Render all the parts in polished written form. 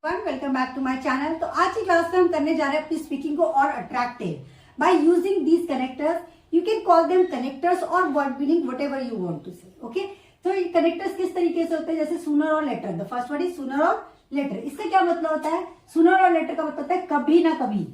Welcome back to my channel. तो आज की क्लास में हम करने जा रहे हैं अपनी स्पीकिंग को और attractive by using these connectors. You can call them connectors और word meaning whatever you want to say. Okay, तो ये कनेक्टर्स किस तरीके से होते हैं, जैसे सूनर और later. The first word is sooner और लेटर। इसका क्या मतलब होता है? सूनर और लेटर का मतलब होता है कभी ना कभी।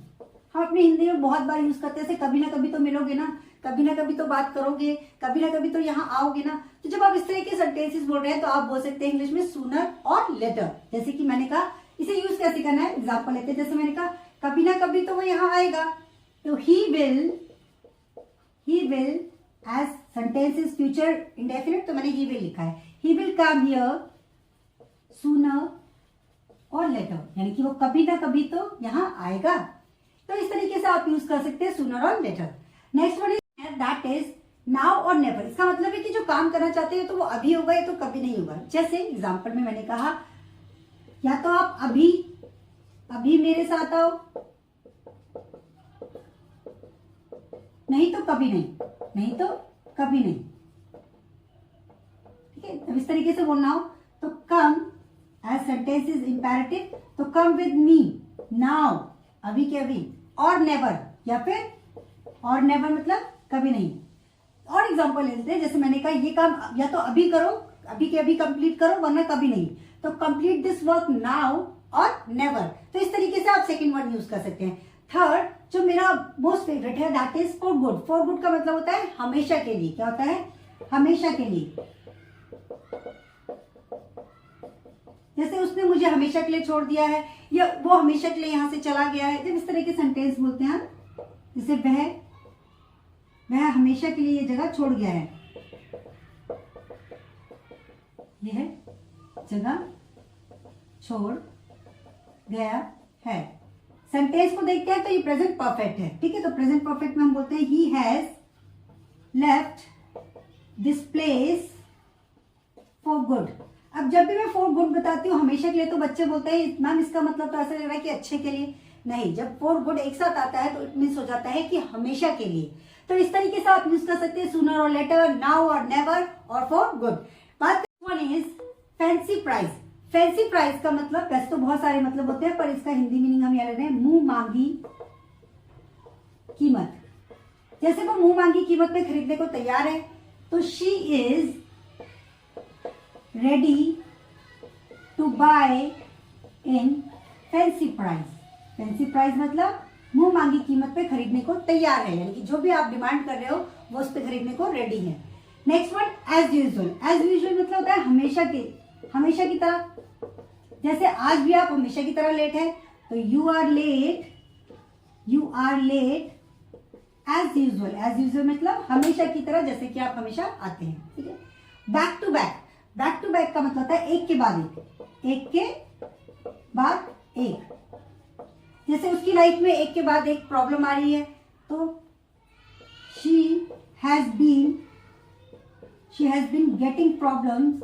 हम अपनी हिंदी में बहुत बार यूज करते हैं, कभी ना कभी तो मिलोगे ना, कभी ना कभी तो बात करोगे, कभी ना कभी तो यहाँ आओगे ना। तो जब आप इस तरह के सेंटेंसेस बोल रहे हैं तो आप बोल सकते हैं इंग्लिश में सूनर और लेटर। जैसे कि मैंने कहा, इसे यूज कैसे करना है, एग्जाम्पल लेते हैं। जैसे मैंने कहा कभी ना कभी तो वो यहाँ आएगा, तो he will as sentence is future indefinite, तो मैंने ही विल लिखा है। He will come here sooner और लेटर, यानी कि वो कभी ना कभी तो यहाँ आएगा। तो इस तरीके से आप यूज कर सकते हैं सूनर और later. Next word is that is now और नेवर। इसका मतलब है कि जो काम करना चाहते हैं तो वो अभी होगा या तो कभी नहीं होगा। जैसे एग्जाम्पल में मैंने कहा, या तो आप अभी मेरे साथ आओ, नहीं तो कभी नहीं, नहीं तो कभी नहीं। ठीक है, अब इस तरीके से बोलना हो तो कम एज सेंटेंस इज इंपैरेटिव, तो कम विद मी नाउ, अभी के अभी, और नेवर, या फिर और नेवर मतलब कभी नहीं। और एग्जांपल लेते हैं, जैसे मैंने कहा ये काम या तो अभी करो, अभी के अभी कंप्लीट करो, वरना कभी नहीं। तो कंप्लीट दिस वर्क नाउ और नेवर। तो इस तरीके से आप सेकंड वर्ड यूज कर सकते हैं। थर्ड जो मेरा मोस्ट फेवरेट है that is for good. For good का मतलब होता है हमेशा के लिए। क्या होता है? हमेशा के लिए। जैसे उसने मुझे हमेशा के लिए छोड़ दिया है, या वो हमेशा के लिए यहां से चला गया है। जब इस तरह के सेंटेंस बोलते हैं, जैसे वह हमेशा के लिए ये जगह छोड़ गया है, यह जगह छोड़ गया है। सेंटेंस को देखते हैं तो ये प्रेजेंट परफेक्ट है। ठीक है, तो प्रेजेंट परफेक्ट में हम बोलते हैं he has left this place for good. अब जब भी मैं फॉर गुड बताती हूँ हमेशा के लिए, तो बच्चे बोलते हैं मैम इसका मतलब तो ऐसा लग रहा है कि अच्छे के लिए। नहीं, जब फॉर गुड एक साथ आता है तो इट मीन्स हो जाता है कि हमेशा के लिए। तो इस तरीके से आप यूज कर सकते हैं सूनर और लेटर, नाउ और नेवर, और फॉर गुड। बात one is fancy price. Fancy price का मतलब, वैसे तो बहुत सारे मतलब होते हैं, पर इसका हिंदी मीनिंग हम यहाँ ले रहे हैं मुंह मांगी कीमत। जैसे वो मुंह मांगी कीमत पे खरीदने को तैयार है, तो she is ready to buy in fancy price. Fancy price मतलब मुंह मांगी कीमत पे खरीदने को तैयार है, यानी कि जो भी आप डिमांड कर रहे हो वो उस पे खरीदने को रेडी है। Next word as usual. As usual मतलब होता है हमेशा की तरह। जैसे आज भी आप हमेशा की तरह लेट है, तो you are late as usual. As usual मतलब हमेशा की तरह, जैसे कि आप हमेशा आते हैं। ठीक है, back to back. Back to back का मतलब होता है एक के बाद एक के बाद एक। जैसे उसकी लाइफ में एक के बाद एक प्रॉब्लम आ रही है, तो she has been getting problems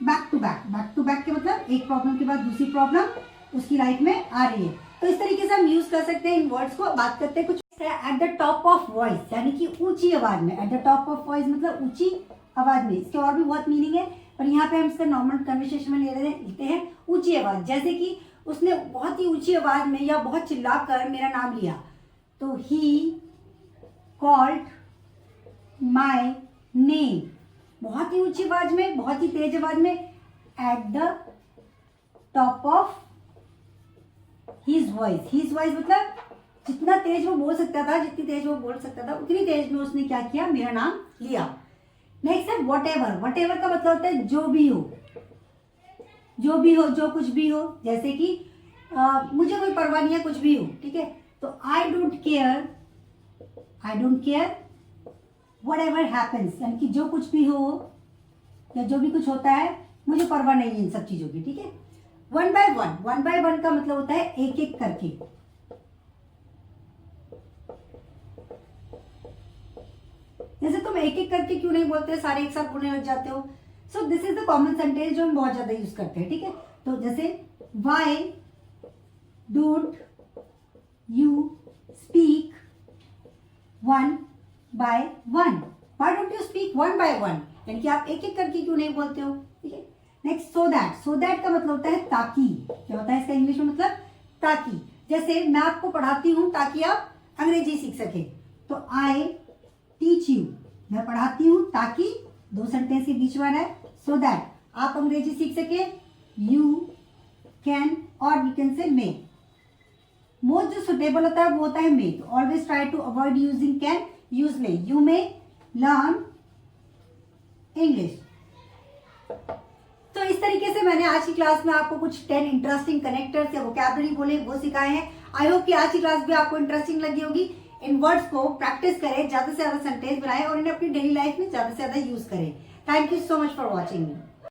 back to back. Back to back के मतलब एक प्रॉब्लम के बाद दूसरी प्रॉब्लम उसकी लाइफ में आ रही है। तो इस तरीके से हम यूज कर सकते हैं इन वर्ड्स को। बात करते हैं कुछ at the top of voice, यानी कि ऊंची आवाज में। At the top of voice मतलब ऊंची आवाज में। इसके और भी बहुत मीनिंग है, पर यहाँ पे हम इसका नॉर्मल कन्वर्सेशन में लेते हैं ऊंची आवाज। जैसे कि उसने बहुत ही ऊंची आवाज में या बहुत चिल्लाकर मेरा नाम लिया, तो ही कॉल्ड माय नेम। बहुत ही ऊंची आवाज में, बहुत ही तेज आवाज में, at the top of his voice. His voice मतलब जितना तेज वो बोल सकता था, जितनी तेज वो बोल सकता था उतनी तेज में उसने क्या किया, मेरा नाम लिया। नेक्स्ट है वट एवर। वट एवर का मतलब होता है जो भी हो, जो कुछ भी हो। जैसे कि मुझे कोई परवाह नहीं है, कुछ भी हो। ठीक है, तो I don't care what ever happens, यानी कि जो कुछ भी हो या जो भी कुछ होता है मुझे परवाह नहीं है इन सब चीजों की। ठीक है, वन बाय वन का मतलब होता है एक एक करके। जैसे तुम एक एक करके क्यों नहीं बोलते, सारे एक साथ बोलने लग जाते हो। So this is the common sentence जो हम बहुत ज्यादा यूज करते हैं। ठीक है, तो जैसे why don't you speak one by one. Why don't you speak one by one, यानी कि आप एक एक करके क्यों नहीं बोलते हो। ठीक है, नेक्स्ट सो दैट का मतलब होता है ताकि। क्या होता है इसका इंग्लिश में मतलब? ताकि। जैसे मैं आपको पढ़ाती हूँ ताकि आप अंग्रेजी सीख सके, तो आई टीच यू, मैं पढ़ाती हूँ ताकि, दो सेंटेंस के बीच में है सो दैट आप अंग्रेजी सीख सके, यू कैन और you can say may. Most जो सुटेबल होता है वो होता है मे, तो always try to avoid using can, use may. You may learn English. तो इस तरीके से मैंने आज की क्लास में आपको कुछ 10 इंटरेस्टिंग कनेक्टर्स या वोकैबुलरी बोले वो सिखाए हैं। आई होप कि आज की क्लास भी आपको इंटरेस्टिंग लगी होगी। इन वर्ड्स को प्रैक्टिस करें, ज्यादा से ज्यादा सेंटेंस बनाएं और इन्हें अपनी डेली लाइफ में ज्यादा से ज्यादा यूज करें। Thank you so much for watching me.